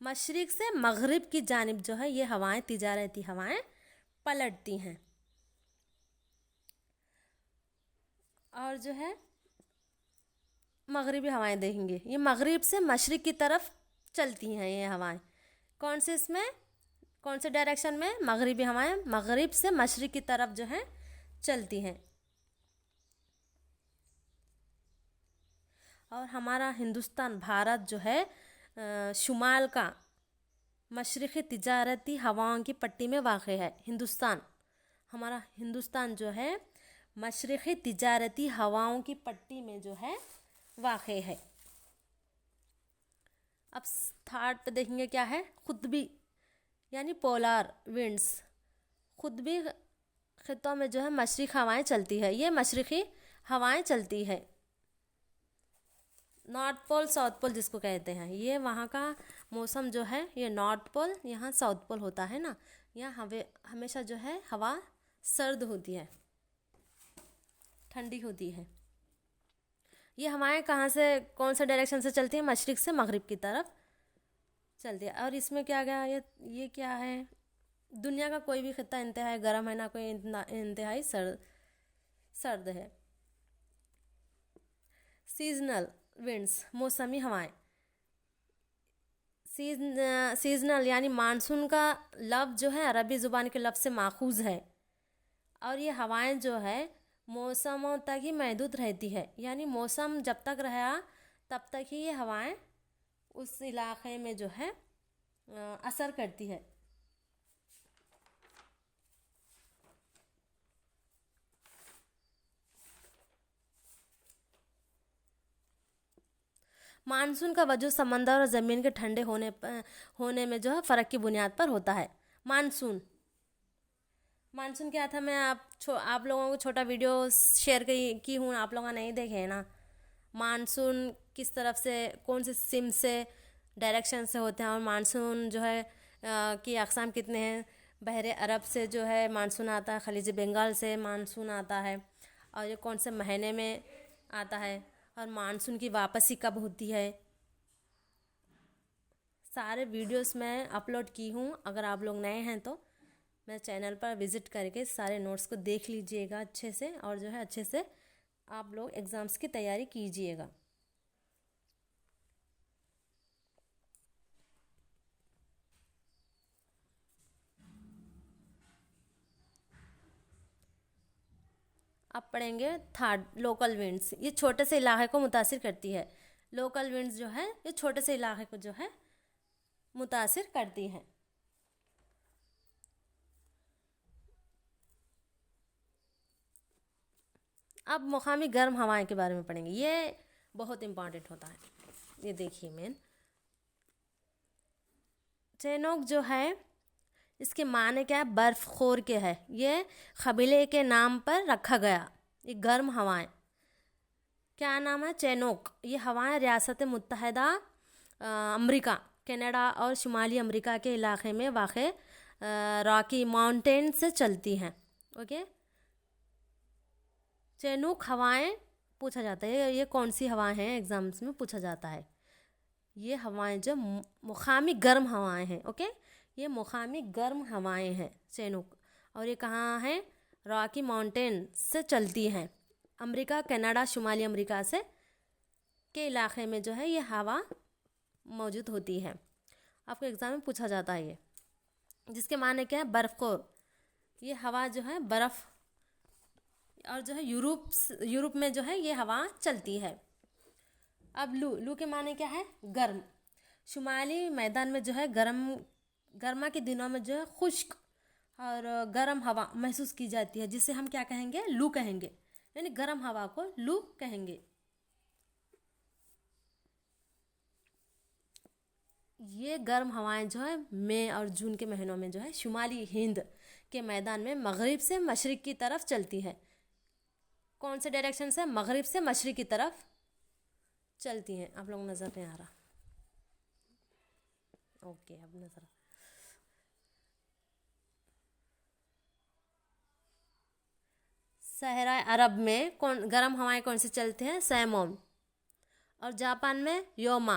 मशरिक़ से मग़रिब की जानिब जो है ये हवाएं, तिजारती हवाएं पलटती हैं। और जो है मग़रिबी हवाएं देखेंगे, ये मग़रिब से मशरिक़ की तरफ चलती हैं ये हवाएं। कौन से इसमें, कौन से डायरेक्शन में? मग़रिबी हवाएं मग़रिब से मशरिक़ की तरफ जो है चलती हैं। और हमारा हिंदुस्तान, भारत जो है शुमाल का मशरिक़ी तिजारती हवाओं की पट्टी में वाक़ है। हिंदुस्तान, हमारा हिंदुस्तान जो है मशरिक़ी तिजारती हवाओं की पट्टी में जो है वाक़ है। अब थर्ड पे देखेंगे क्या है, क़ुतबी यानी पोलार विंड्स। क़ुतबी ख़ित्तों में जो है मशरिक़ हवाएं चलती है, ये मशरिक़ी हवाएं चलती है। नॉर्थ पोल, साउथ पोल जिसको कहते हैं, ये वहाँ का मौसम जो है, ये नॉर्थ पोल, यहाँ साउथ पोल होता है ना, यहाँ हमेशा जो है हवा सर्द होती है, ठंडी होती है। ये हवाएं कहाँ से, कौन से डायरेक्शन से चलती हैं? मशरिक़ से मग़रिब की तरफ चलती है। और इसमें क्या गया, ये क्या है, दुनिया का कोई भी खित्ता इंतहाई गर्म है ना, कोई इंतहाई सर्द है। सीजनल विंड्स, मौसमी हवाएं। सीजनल यानी मानसून का लफ्ज़ जो है अरबी ज़ुबान के लफ्ज़ से माखूज़ है। और ये हवाएं जो है मौसमों तक ही महदूद रहती है, यानी मौसम जब तक रहा तब तक ही ये हवाएं उस इलाक़े में जो है असर करती है। मानसून का वजूद समंदर और ज़मीन के ठंडे होने में जो है फ़र्क की बुनियाद पर होता है। मानसून क्या था, मैं आप लोगों को छोटा वीडियो शेयर की हूँ, आप लोगों ने नहीं देखे हैं ना। मानसून किस तरफ से, कौन से सिम से, डायरेक्शन से होते हैं, और मानसून जो है की अक़साम कितने हैं। बहरे अरब से जो है मानसून आता है, खलीज बंगाल से मानसून आता है, और ये कौन से महीने में आता है, और मानसून की वापसी कब होती है। सारे वीडियोस मैं अपलोड की हूँ, अगर आप लोग नए हैं तो मेरे चैनल पर विज़िट करके सारे नोट्स को देख लीजिएगा अच्छे से, और जो है अच्छे से आप लोग एग्ज़ाम्स की तैयारी कीजिएगा। अब पढ़ेंगे थर्ड, लोकल विंड्स। ये छोटे से इलाके को मुतासिर करती है। लोकल विंड्स जो है ये छोटे से इलाके को जो है मुतासिर करती हैं। अब मुकामी गर्म हवाएं के बारे में पढ़ेंगे, ये बहुत इम्पॉर्टेंट होता है। ये देखिए मेन चेनोक जो है इसके माने क्या है, बर्फ़ खोर के है। ये कबीले के नाम पर रखा गया। ये गर्म हवाएं, क्या नाम है? चेनोक। ये हवाएं रियासत मुत्तहिदा अमेरिका, कनाडा और शुमाली अमेरिका के इलाके में वाक़ रॉकी माउंटेन से चलती हैं। ओके, चेनोक हवाएं पूछा जाता है, ये कौन सी हवाएं हैं, एग्ज़ाम्स में पूछा जाता है। ये हवाएं जो मुकामी गर्म हवाएं हैं। ओके, ये मुकामी गर्म हवाएं हैं चेनोक, और ये कहाँ हैं? रॉकी माउंटेन से चलती हैं। अमेरिका, कनाडा, शुमाली अमेरिका से के इलाके में जो है ये हवा मौजूद होती है। आपको एग्ज़ाम में पूछा जाता है ये, जिसके माने क्या है? बर्फ़खोर। ये हवा जो है बर्फ़, और जो है यूरोप में जो है ये हवा चलती है। अब लू के माने क्या है? गर्म। शुमाली मैदान में जो है गर्मा के दिनों में जो है खुश्क और गर्म हवा महसूस की जाती है, जिसे हम क्या कहेंगे? लू कहेंगे, यानी गर्म हवा को लू कहेंगे। ये गर्म हवाएं जो है मई और जून के महीनों में जो है शुमाली हिंद के मैदान में मग़रिब से मशरिक़ की तरफ चलती है। कौन से डायरेक्शन से? मग़रिब से मशरिक़ की तरफ चलती हैं। आप लोग नज़र नहीं आ रहा? ओके, अब नज़र। सहरा अरब में गर्म हवाएं कौन से चलते हैं? सैमोन। और जापान में योमा।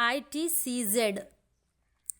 ITCZ،